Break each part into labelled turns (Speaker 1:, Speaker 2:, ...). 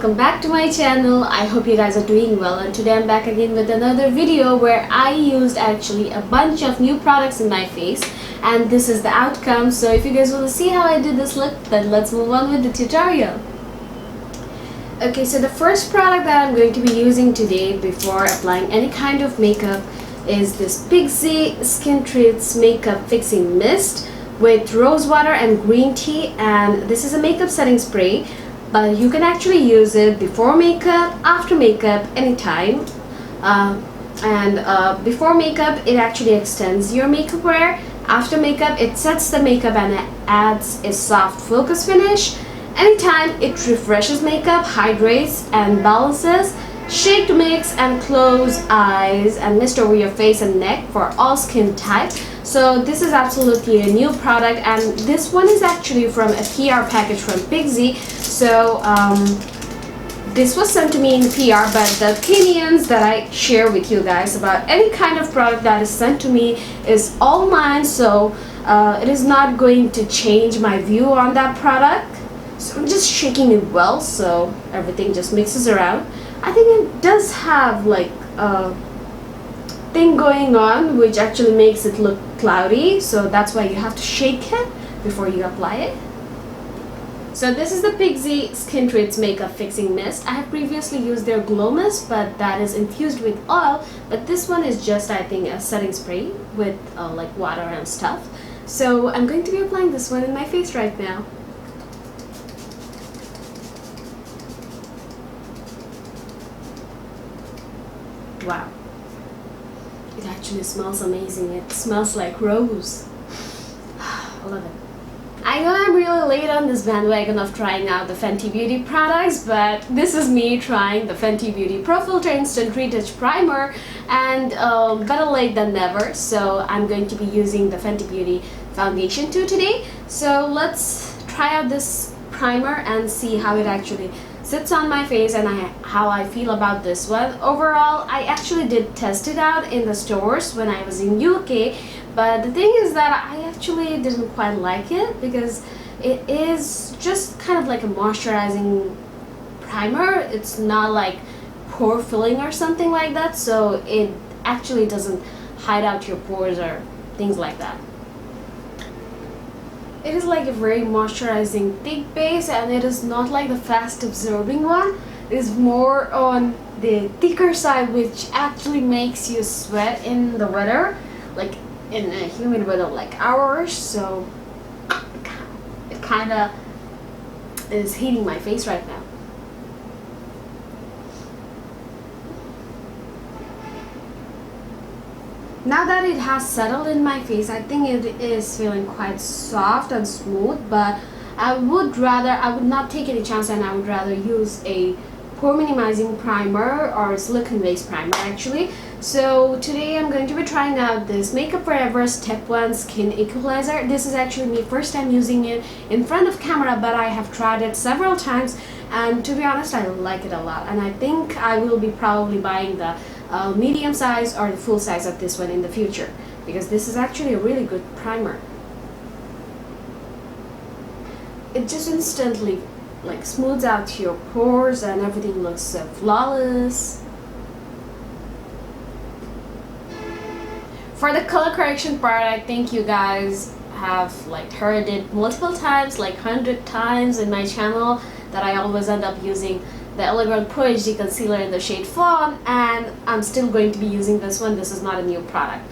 Speaker 1: welcome back to my channel. I hope you guys are doing well, and today I'm back again with another video where I used actually a bunch of new products in my face, and this is the outcome. So if you guys want to see how I did this look, then let's move on with the tutorial. Okay, so the first product that I'm going to be using today before applying any kind of makeup is this Pixi Skin Treats Makeup Fixing Mist with rose water and green tea, and this is a makeup setting spray. But you can actually use it before makeup, after makeup, anytime. Before makeup, it actually extends your makeup wear. After makeup, it sets the makeup and it adds a soft focus finish. Anytime, it refreshes makeup, hydrates and balances. Shake to mix and close eyes and mist over your face and neck for all skin types. So this is absolutely a new product, and this one is actually from a PR package from Pixi. So this was sent to me in PR, but the opinions that I share with you guys about any kind of product that is sent to me is all mine, so it is not going to change my view on that product. So I'm just shaking it well so everything just mixes around. I think it does have like a thing going on which actually makes it look cloudy, so that's why you have to shake it before you apply it. So this is the Pixi Skin Treats Makeup Fixing Mist. I have previously used their Glow Mist, but that is infused with oil, but this one is just, I think, a setting spray with like water and stuff. So I'm going to be applying this one in my face right now. Wow, it actually smells amazing. It smells like rose. I love it. I know I'm really late on this bandwagon of trying out the Fenty Beauty products, but this is me trying the Fenty Beauty Pro Filt'r Instant Retouch Primer, and better late than never. So I'm going to be using the Fenty Beauty Foundation too today. So let's try out this primer and see how it actually sits on my face and how I feel about this one. Overall, I actually did test it out in the stores when I was in UK, but the thing is that I actually didn't quite like it because it is just kind of like a moisturizing primer. It's not like pore filling or something like that, so it actually doesn't hide out your pores or things like that. It is like a very moisturizing thick base, and it is not like the fast absorbing one. It is more on the thicker side, which actually makes you sweat in the weather, like in a humid weather like ours. So it kind of is heating my face right now. Now that it has settled in my face, I think it is feeling quite soft and smooth, but I would not take any chance, and I would rather use a pore minimizing primer or silicone based primer actually. So today I'm going to be trying out this Makeup Forever Step 1 Skin Equilizer. This is actually my first time using it in front of camera, but I have tried it several times, and to be honest, I like it a lot, and I think I will be probably buying the medium size or the full size of this one in the future, because this is actually a really good primer. It just instantly like smooths out your pores and everything looks so flawless. For the color correction part, I think you guys have like heard it multiple times, like 100 times in my channel, that I always end up using the Elegant Pro HD Concealer in the shade Fawn, and I'm still going to be using this one. This is not a new product.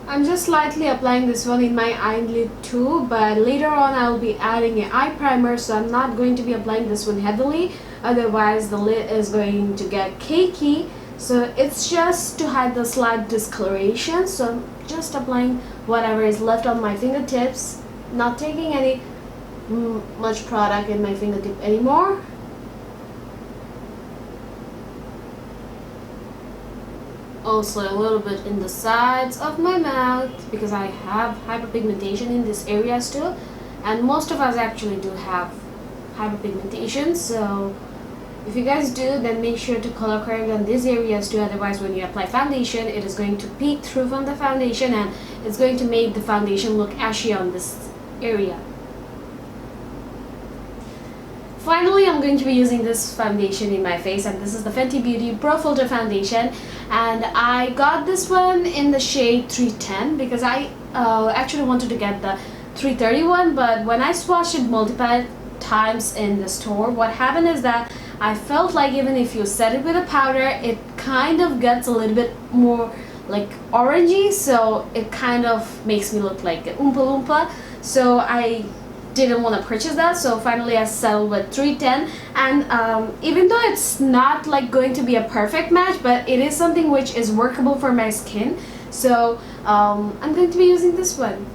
Speaker 1: I'm just slightly applying this one in my eyelid too, but later on I'll be adding an eye primer, so I'm not going to be applying this one heavily, otherwise the lid is going to get cakey. So it's just to hide the slight discoloration, so I'm just applying whatever is left on my fingertips, not taking any much product in my fingertip anymore. Also a little bit in the sides of my mouth because I have hyperpigmentation in these areas too, and most of us actually do have hyperpigmentation. So if you guys do, then make sure to color correct on these areas too, otherwise when you apply foundation, it is going to peek through from the foundation and it's going to make the foundation look ashy on this area. Finally, I'm going to be using this foundation in my face, and this is the Fenty Beauty Pro Filter Foundation, and I got this one in the shade 310 because I actually wanted to get the 331, but when I swatched it multiple times in the store, what happened is that I felt like even if you set it with a powder, it kind of gets a little bit more like orangey, so it kind of makes me look like an Oompa Loompa. So I didn't want to purchase that, so finally I settled with 310, and even though it's not like going to be a perfect match, but it is something which is workable for my skin, so I'm going to be using this one.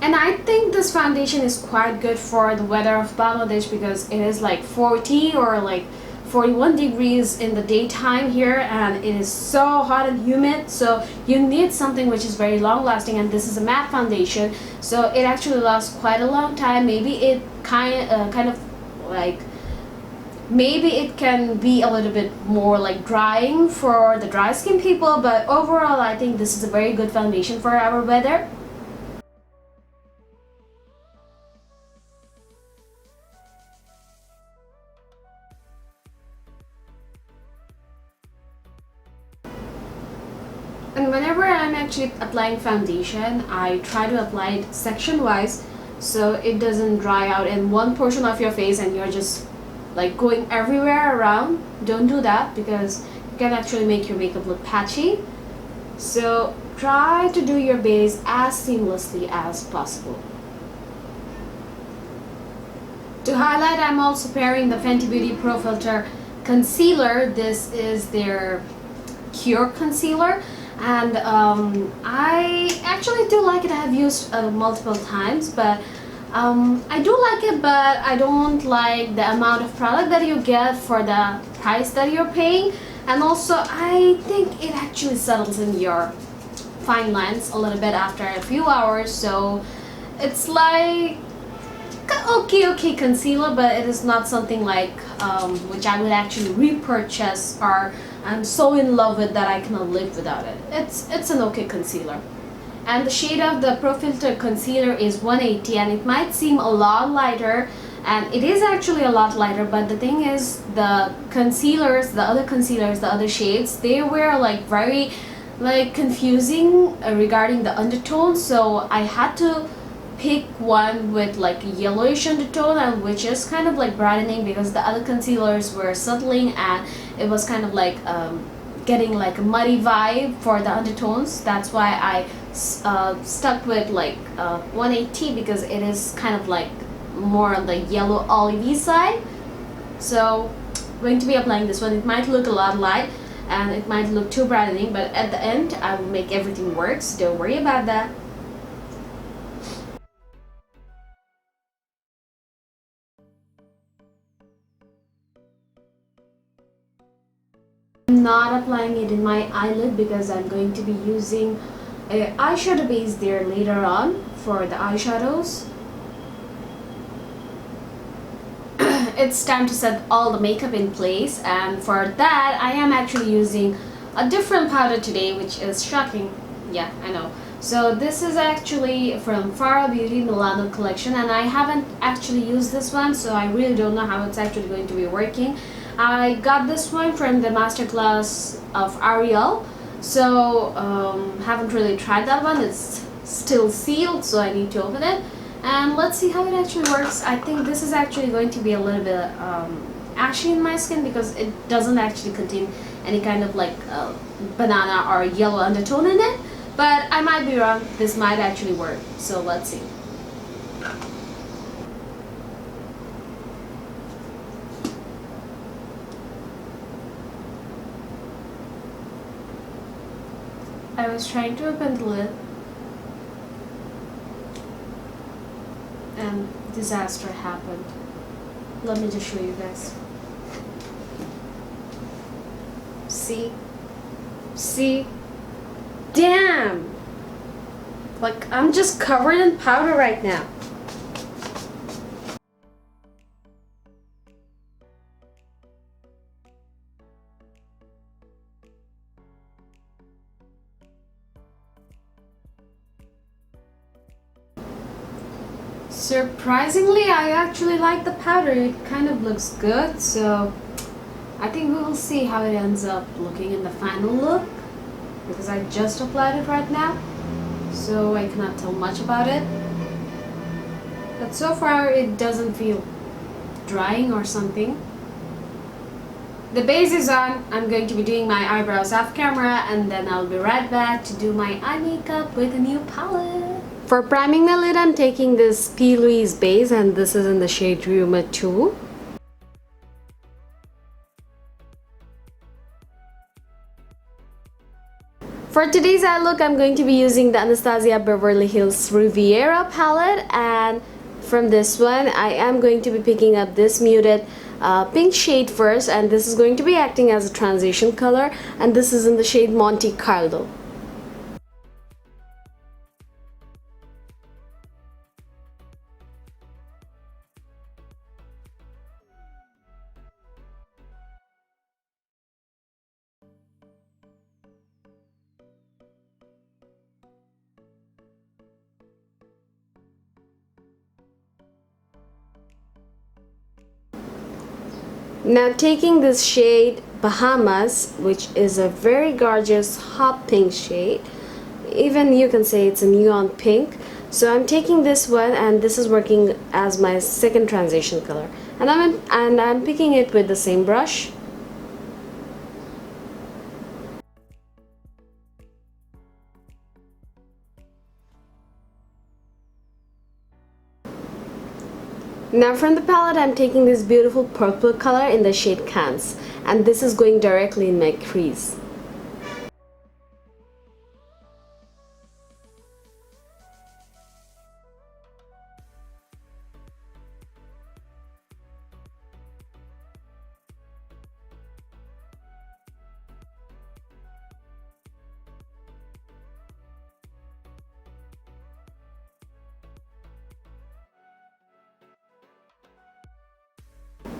Speaker 1: And I think this foundation is quite good for the weather of Bangladesh because it is like 40 or like 41 degrees in the daytime here, and it is so hot and humid, so you need something which is very long lasting, and this is a matte foundation, so it actually lasts quite a long time. Maybe it kind of like, maybe it can be a little bit more like drying for the dry skin people, but overall I think this is a very good foundation for our weather. And whenever I'm actually applying foundation, I try to apply it section wise so it doesn't dry out in one portion of your face and you're just like going everywhere around. Don't do that because it can actually make your makeup look patchy. So try to do your base as seamlessly as possible. To highlight, I'm also pairing the Fenty Beauty Pro Filter Concealer. This is their Cure Concealer. And I actually do like it. I have used multiple times, but I do like it, but I don't like the amount of product that you get for the price that you're paying, and also I think it actually settles in your fine lines a little bit after a few hours, so it's like okay concealer, but it is not something like which I would actually repurchase or I'm so in love with that I cannot live without it. It's an okay concealer. And the shade of the Pro Filter Concealer is 180, and it might seem a lot lighter, and it is actually a lot lighter, but the thing is the concealers, the other shades, they were like very like confusing regarding the undertones, so I had to pick one with like a yellowish undertone, and which is kind of like brightening because the other concealers were settling and it was kind of like getting like a muddy vibe for the undertones. That's why I stuck with like 180 because it is kind of like more on the yellow olivey side. So I'm going to be applying this one. It might look a lot light and it might look too brightening, but at the end I will make everything work, so don't worry about that. I'm not applying it in my eyelid because I'm going to be using an eyeshadow base there later on for the eyeshadows. It's time to set all the makeup in place, and for that I am actually using a different powder today, which is shocking. Yeah, I know. So this is actually from Fara Beauty Milano collection, and I haven't actually used this one, so I really don't know how it's actually going to be working. I got this one from the masterclass of Ariel, so haven't really tried that one. It's still sealed, so I need to open it and let's see how it actually works. I think this is actually going to be a little bit ashy in my skin because it doesn't actually contain any kind of like banana or yellow undertone in it, but I might be wrong. This might actually work, so let's see. I was trying to open the lid and disaster happened. Let me just show you guys. See? Damn! Like, I'm just covered in powder right now. Surprisingly, I actually like the powder. It kind of looks good, so I think we will see how it ends up looking in the final look, because I just applied it right now, so I cannot tell much about it. But so far it doesn't feel drying or something. The base is on. I'm going to be doing my eyebrows off camera, and then I'll be right back to do my eye makeup with a new palette. For priming my lid, I'm taking this Louise base, and this is in the shade Rumor 2. For today's eye look, I'm going to be using the Anastasia Beverly Hills Riviera palette, and from this one, I am going to be picking up this muted pink shade first, and this is going to be acting as a transition color, and this is in the shade Monte Carlo. Now taking this shade Bahamas, which is a very gorgeous hot pink shade, even you can say it's a neon pink. So I'm taking this one, and this is working as my second transition color, and I'm picking it with the same brush. Now from the palette, I'm taking this beautiful purple color in the shade Cannes, and this is going directly in my crease.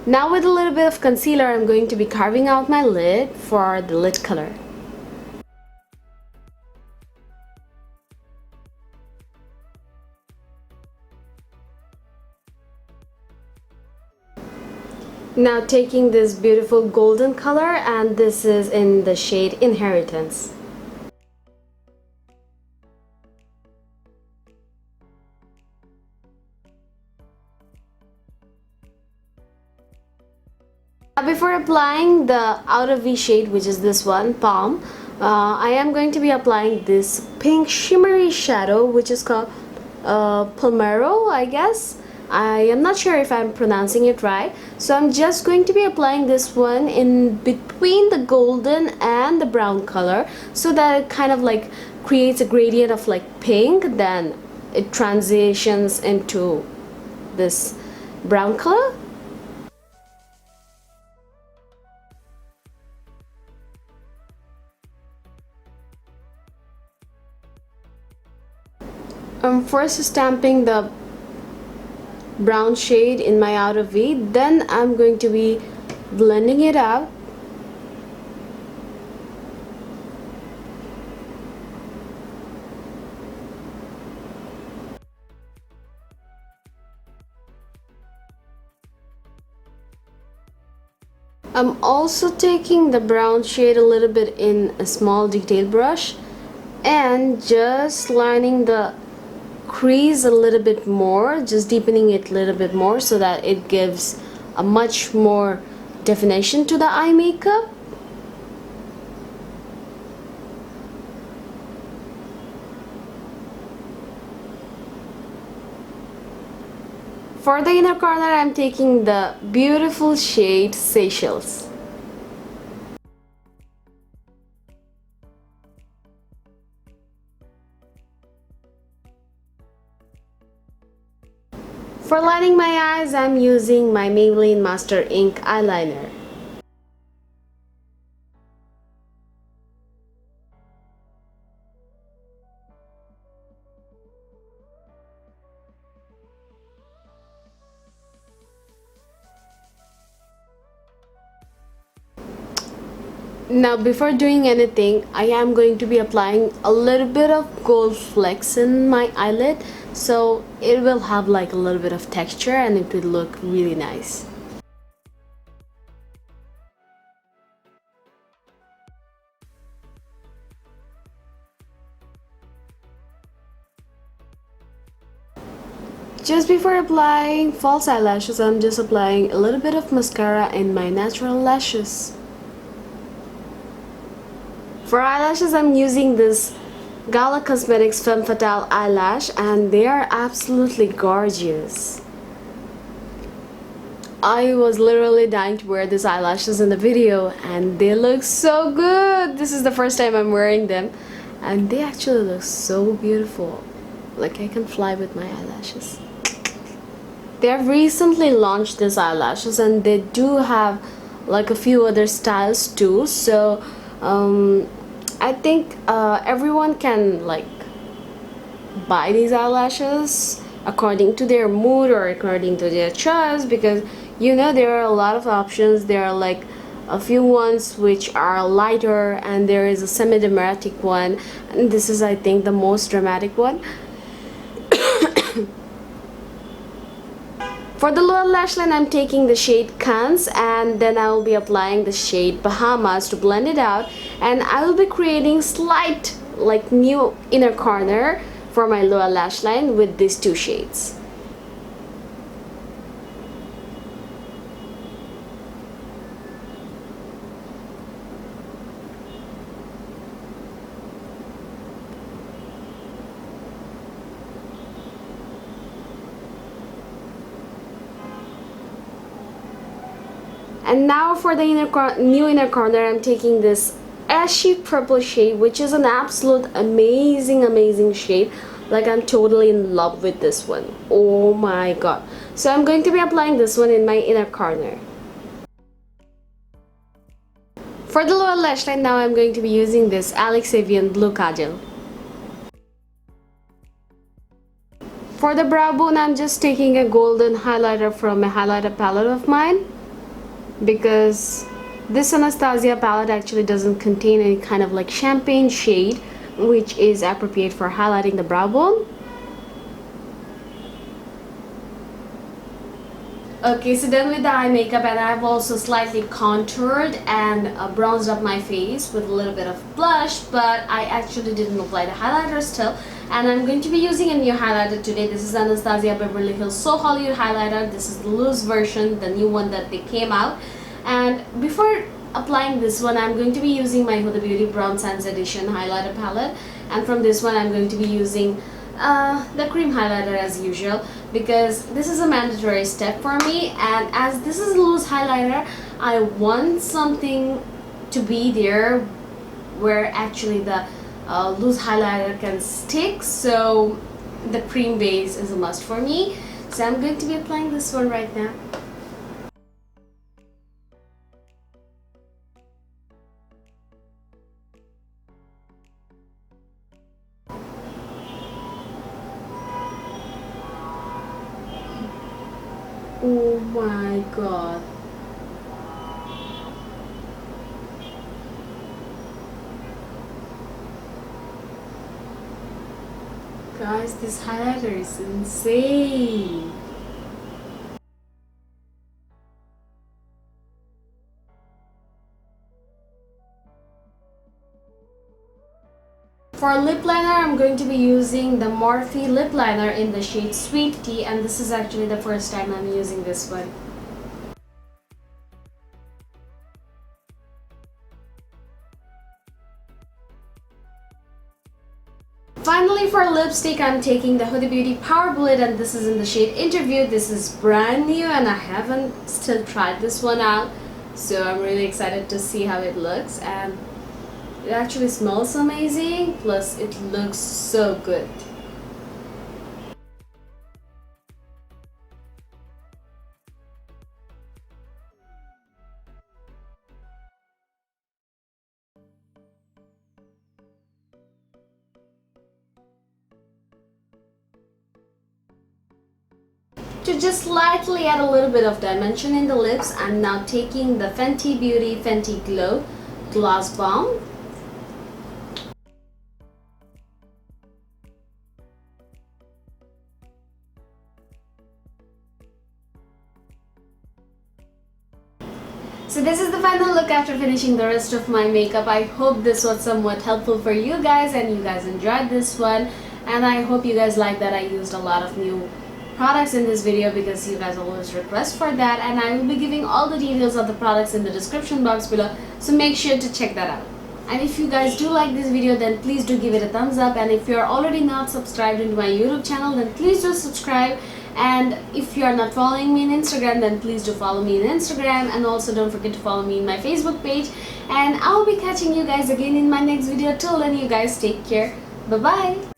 Speaker 1: Now with a little bit of concealer, I'm going to be carving out my lid for the lid color. Now taking this beautiful golden color, and this is in the shade Inheritance. Before applying the outer V shade, which is this one, Palm, I am going to be applying this pink shimmery shadow, which is called Palmero, I guess. I am not sure if I'm pronouncing it right. So I'm just going to be applying this one in between the golden and the brown color, so that it kind of like creates a gradient of like pink, then it transitions into this brown color. I'm first stamping the brown shade in my outer V, then I'm going to be blending it out. I'm also taking the brown shade a little bit in a small detail brush and just lining the crease a little bit more, just deepening it a little bit more so that it gives a much more definition to the eye makeup. For the inner corner, I'm taking the beautiful shade Seychelles. For lining my eyes, I'm using my Maybelline Master Ink eyeliner. Now before doing anything, I am going to be applying a little bit of gold flecks in my eyelid, so it will have like a little bit of texture and it will look really nice. Just before applying false eyelashes, I'm just applying a little bit of mascara in my natural lashes. For eyelashes, I'm using this Gala Cosmetiques Femme Fatale eyelash, and they are absolutely gorgeous. I was literally dying to wear these eyelashes in the video, and they look so good. This is the first time I'm wearing them, and they actually look so beautiful. Like I can fly with my eyelashes. They have recently launched these eyelashes, and they do have like a few other styles too, so I think everyone can like buy these eyelashes according to their mood or according to their choice, because you know there are a lot of options. There are like a few ones which are lighter, and there is a semi-dramatic one, and this is I think the most dramatic one. For the lower lash line, I'm taking the shade Cannes, and then I will be applying the shade Bahamas to blend it out, and I will be creating slight like new inner corner for my lower lash line with these two shades. And now for the new inner corner, I'm taking this ashy purple shade, which is an absolute amazing shade. Like I'm totally in love with this one. Oh my god. So I'm going to be applying this one in my inner corner. For the lower lash line, now I'm going to be using this Alix Avien Blue Kajal. For the brow bone, I'm just taking a golden highlighter from a highlighter palette of mine, because this Anastasia palette actually doesn't contain any kind of like champagne shade, which is appropriate for highlighting the brow bone. Okay, so done with the eye makeup, and I've also slightly contoured and bronzed up my face with a little bit of blush, but I actually didn't apply the highlighter still, and I'm going to be using a new highlighter today. This is Anastasia Beverly Hills So Hollywood highlighter. This is the loose version, the new one that they came out. And before applying this one, I'm going to be using my Huda Beauty Brown Sands Edition highlighter palette, and from this one I'm going to be using the cream highlighter as usual, because this is a mandatory step for me, and as this is a loose highlighter, I want something to be there where actually the loose highlighter can stick, so the cream base is a must for me. So I'm going to be applying this one right now. Oh my god. Guys, this highlighter is insane. For lip liner, I'm going to be using the Morphe lip liner in the shade Sweet Tea, and this is actually the first time I'm using this one. Finally, for lipstick, I'm taking the Huda Beauty Power Bullet, and this is in the shade Interview. This is brand new and I haven't still tried this one out, so I'm really excited to see how it looks, and it actually smells amazing, plus it looks so good. To just slightly add a little bit of dimension in the lips, I'm now taking the Fenty Beauty Fenty Glow gloss bomb. So this is the final look after finishing the rest of my makeup. I hope this was somewhat helpful for you guys and you guys enjoyed this one. And I hope you guys like that I used a lot of new products in this video because you guys always request for that. And I will be giving all the details of the products in the description box below. So make sure to check that out. And if you guys do like this video, then please do give it a thumbs up. And if you're already not subscribed into my YouTube channel, then please do subscribe. And if you are not following me on Instagram, then please do follow me on Instagram. And also don't forget to follow me in my Facebook page. And I'll be catching you guys again in my next video. Till then, you guys take care. Bye bye.